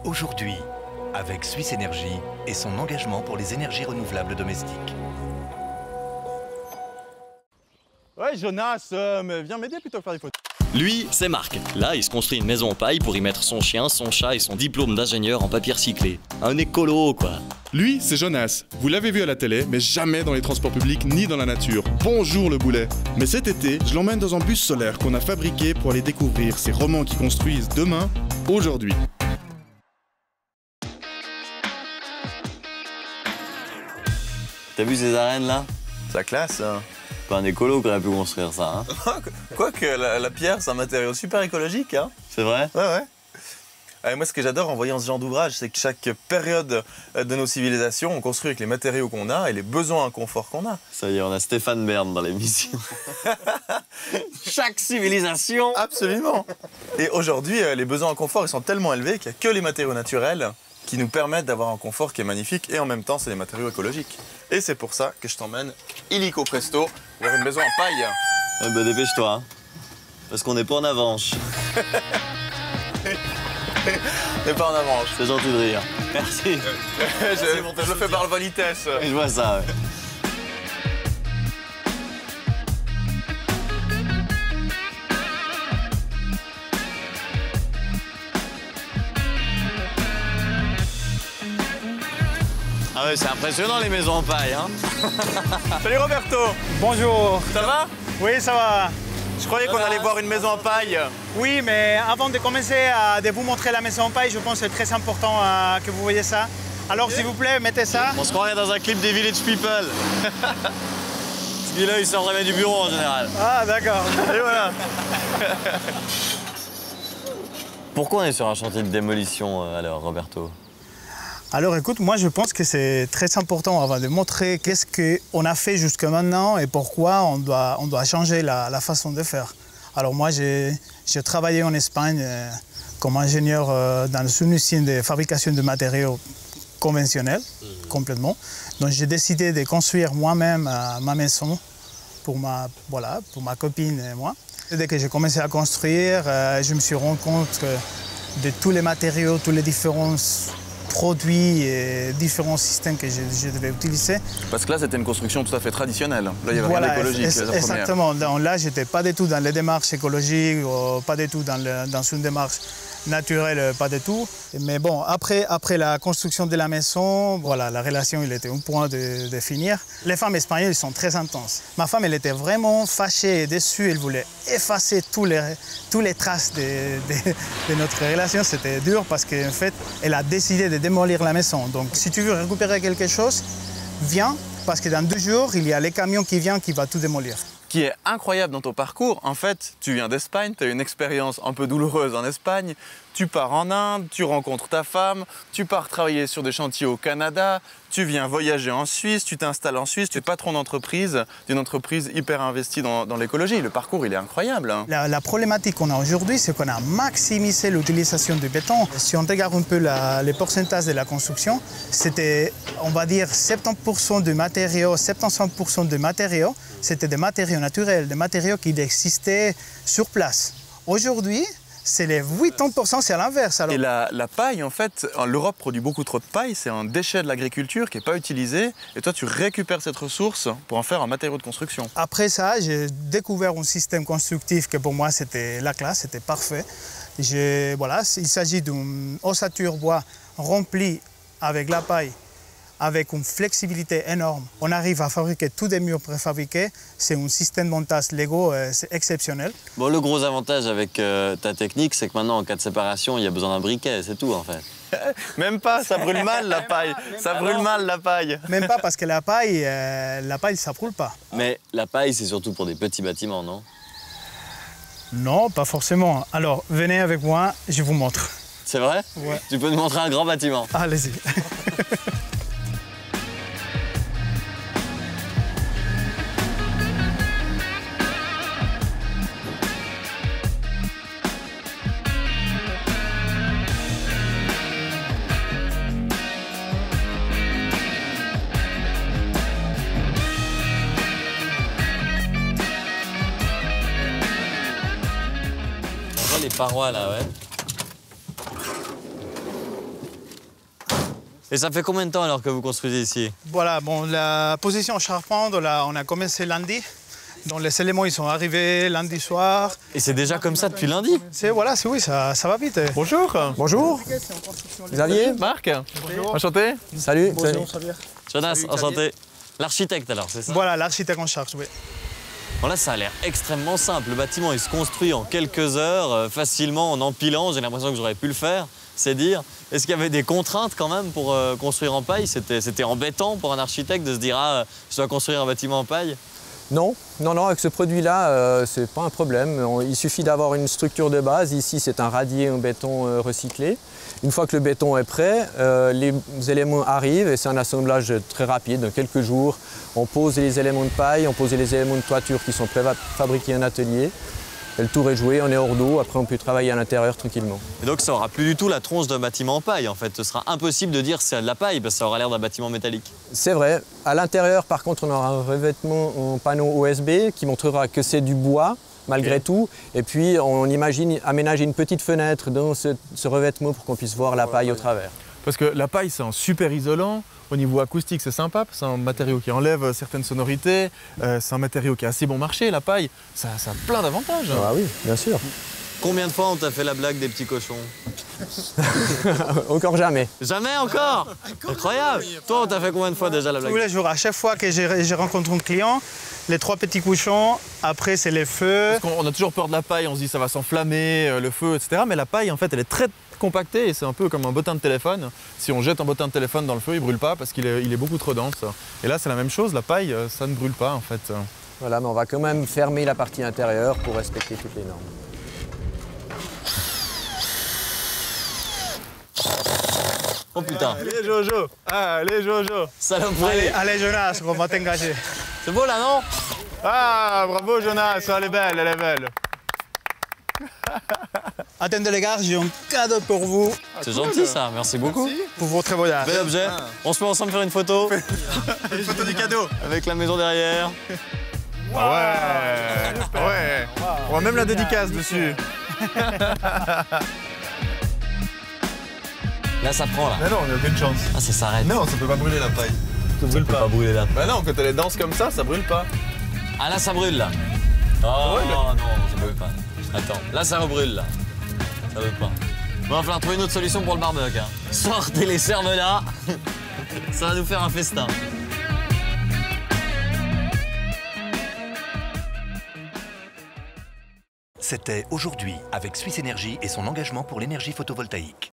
Aujourd'hui, avec Suisse Énergie et son engagement pour les énergies renouvelables domestiques. Ouais, Jonas, mais viens m'aider plutôt que faire des photos. Lui, c'est Marc. Là, il se construit une maison en paille pour y mettre son chien, son chat et son diplôme d'ingénieur en papier recyclé. Un écolo, quoi. Lui, c'est Jonas. Vous l'avez vu à la télé, mais jamais dans les transports publics ni dans la nature. Bonjour le boulet. Mais cet été, je l'emmène dans un bus solaire qu'on a fabriqué pour aller découvrir ces romans qui construisent demain, aujourd'hui. T'as vu ces arènes là? Ça classe, hein. Pas un écolo qui aurait pu construire ça, hein. Quoique la pierre, c'est un matériau super écologique, hein. C'est vrai? Ouais. Moi, ce que j'adore en voyant ce genre d'ouvrage, c'est que chaque période de nos civilisations, on construit avec les matériaux qu'on a et les besoins et confort qu'on a. Ça y est, on a Stéphane Bern dans l'émission. Chaque civilisation. Absolument. Et aujourd'hui, les besoins en confort, ils sont tellement élevés qu'il n'y a que les matériaux naturels qui nous permettent d'avoir un confort qui est magnifique et en même temps, c'est des matériaux écologiques. Et c'est pour ça que je t'emmène illico presto vers une maison en paille. Bah dépêche-toi, hein. Parce qu'on n'est pas en avance. Mais pas en avance. C'est gentil de rire. Merci. Je le fais par le politesse. Je vois ça, ouais. Ah ouais, c'est impressionnant les maisons en paille, hein. Salut Roberto. Bonjour. Ça va? Oui, ça va. Je croyais qu'on allait voir une maison en paille. Oui, mais avant de commencer de vous montrer la maison en paille, je pense que c'est très important que vous voyez ça. Alors, s'il vous plaît, mettez ça. On se croirait dans un clip des Village People. Celui-là, il sort jamais du bureau en général. Ah, d'accord. Et voilà. Pourquoi on est sur un chantier de démolition alors, Roberto? Alors, écoute, moi, je pense que c'est très important avant de montrer qu'est-ce qu'on a fait jusqu'à maintenant et pourquoi on doit changer la façon de faire. Alors, moi, j'ai travaillé en Espagne comme ingénieur dans une usine de fabrication de matériaux conventionnels, complètement. Donc, j'ai décidé de construire moi-même ma maison pour ma copine et moi. Et dès que j'ai commencé à construire, je me suis rendu compte de tous les matériaux, tous les différents produits et différents systèmes que je devais utiliser. Parce que là, c'était une construction tout à fait traditionnelle. Là, il y avait rien d'écologique, la première. Exactement. Donc là, je n'étais pas du tout dans les démarches écologiques, pas du tout dans une démarche naturelle, pas du tout. Mais bon, après la construction de la maison, voilà, la relation, il était au point de finir. Les femmes espagnoles sont très intenses. Ma femme, elle était vraiment fâchée et déçue. Elle voulait effacer tous les traces de notre relation. C'était dur parce qu'en fait, elle a décidé de démolir la maison. Donc, si tu veux récupérer quelque chose, viens, parce que dans 2 jours, il y a les camions qui viennent qui vont tout démolir. Ce qui est incroyable dans ton parcours, en fait, tu viens d'Espagne, tu as une expérience un peu douloureuse en Espagne, tu pars en Inde, tu rencontres ta femme, tu pars travailler sur des chantiers au Canada, tu viens voyager en Suisse, tu t'installes en Suisse, tu es patron d'entreprise, d'une entreprise hyper investie dans l'écologie. Le parcours, il est incroyable, hein. La problématique qu'on a aujourd'hui, c'est qu'on a maximisé l'utilisation du béton. Si on regarde un peu les pourcentages de la construction, c'était, on va dire, 70% de matériaux, 75% de matériaux, c'était des matériaux naturels, des matériaux qui existaient sur place. Aujourd'hui, c'est les 80%, c'est à l'inverse. Et la paille, en fait, l'Europe produit beaucoup trop de paille, c'est un déchet de l'agriculture qui n'est pas utilisé. Et toi, tu récupères cette ressource pour en faire un matériau de construction. Après ça, j'ai découvert un système constructif que pour moi, c'était la classe, c'était parfait. Voilà, il s'agit d'une ossature bois remplie avec la paille, avec une flexibilité énorme. On arrive à fabriquer tous des murs préfabriqués. C'est un système de montage Lego, c'est exceptionnel. Bon, le gros avantage avec ta technique, c'est que maintenant, en cas de séparation, il y a besoin d'un briquet, c'est tout en fait. Même pas, ça brûle mal la paille. Ça brûle mal la paille. Même pas parce que la paille, ça brûle pas. Mais la paille, c'est surtout pour des petits bâtiments, non? Non, pas forcément. Alors, venez avec moi, je vous montre. C'est vrai? Ouais. Tu peux nous montrer un grand bâtiment? Allez-y. les parois là, ouais. Et ça fait combien de temps alors que vous construisez ici? Voilà, bon, la position charpente, là, on a commencé lundi. Donc les éléments ils sont arrivés lundi soir. Et c'est déjà comme ça depuis lundi? Voilà, oui, ça va vite. Bonjour. Bonjour. Xavier. Marc. Enchanté. Salut. Jonas, enchanté. L'architecte alors, c'est ça? Voilà, l'architecte en charge, oui. Bon là, ça a l'air extrêmement simple. Le bâtiment, il se construit en quelques heures, facilement, en empilant. J'ai l'impression que j'aurais pu le faire, c'est dire. Est-ce qu'il y avait des contraintes quand même pour construire en paille? C'était embêtant pour un architecte de se dire « Ah, je dois construire un bâtiment en paille ». Non, avec ce produit-là, c'est pas un problème. Il suffit d'avoir une structure de base. Ici, c'est un radier en béton recyclé. Une fois que le béton est prêt, les éléments arrivent et c'est un assemblage très rapide. En quelques jours, on pose les éléments de paille, on pose les éléments de toiture qui sont préfabriqués en atelier. Et le tour est joué, on est hors d'eau, après on peut travailler à l'intérieur tranquillement. Et donc ça aura plus du tout la tronche d'un bâtiment en paille en fait. Ce sera impossible de dire c'est de la paille parce que ça aura l'air d'un bâtiment métallique. C'est vrai. À l'intérieur, par contre, on aura un revêtement en panneau OSB qui montrera que c'est du bois, malgré tout. Et puis on imagine aménager une petite fenêtre dans ce revêtement pour qu'on puisse voir la paille au travers. Parce que la paille, c'est un super isolant. Au niveau acoustique, c'est sympa. C'est un matériau qui enlève certaines sonorités. C'est un matériau qui a assez bon marché, la paille. Ça a plein d'avantages. Ah oui, bien sûr. Combien de fois on t'a fait la blague des petits cochons? Encore jamais. Jamais encore? Incroyable. Toi, on t'a fait combien de fois déjà la blague? Tous les jours, à chaque fois que je rencontre un client, les 3 petits cochons, après c'est les feux. Parce qu'on a toujours peur de la paille, on se dit ça va s'enflammer, le feu, etc. Mais la paille, en fait, elle est très compactée et c'est un peu comme un bottin de téléphone. Si on jette un bottin de téléphone dans le feu, il ne brûle pas parce qu'il est beaucoup trop dense. Et là, c'est la même chose, la paille, ça ne brûle pas, en fait. Voilà, mais on va quand même fermer la partie intérieure pour respecter toutes les normes. Oh putain. Allez Jojo, allez Jojo. Saloperie. Allez Jonas, on va t'engager. C'est beau là, non? Ah, bravo Jonas, elle est belle, elle est belle. Attendez les gars, j'ai un cadeau pour vous, C'est gentil ça, merci beaucoup. pour votre voyage. Bel objet. On se met ensemble faire une photo Une photo du cadeau. avec la maison derrière. Ouais. On voit même la dédicace dessus. Là, ça prend là. Mais non, il n'y a aucune chance. Ah, ça s'arrête. Non, ça peut pas brûler la paille. Ça brûle pas. brûler là. Bah non, quand elle est dense comme ça brûle pas. Ah, là, ça brûle là. Oh non, ça brûle pas. Attends, là, ça rebrûle là. Ça veut pas. Bon, il va falloir trouver une autre solution pour le barbecue. Hein. Sortez les cervelas. Ça va nous faire un festin. C'était Aujourd'hui avec Suisse Énergie et son engagement pour l'énergie photovoltaïque.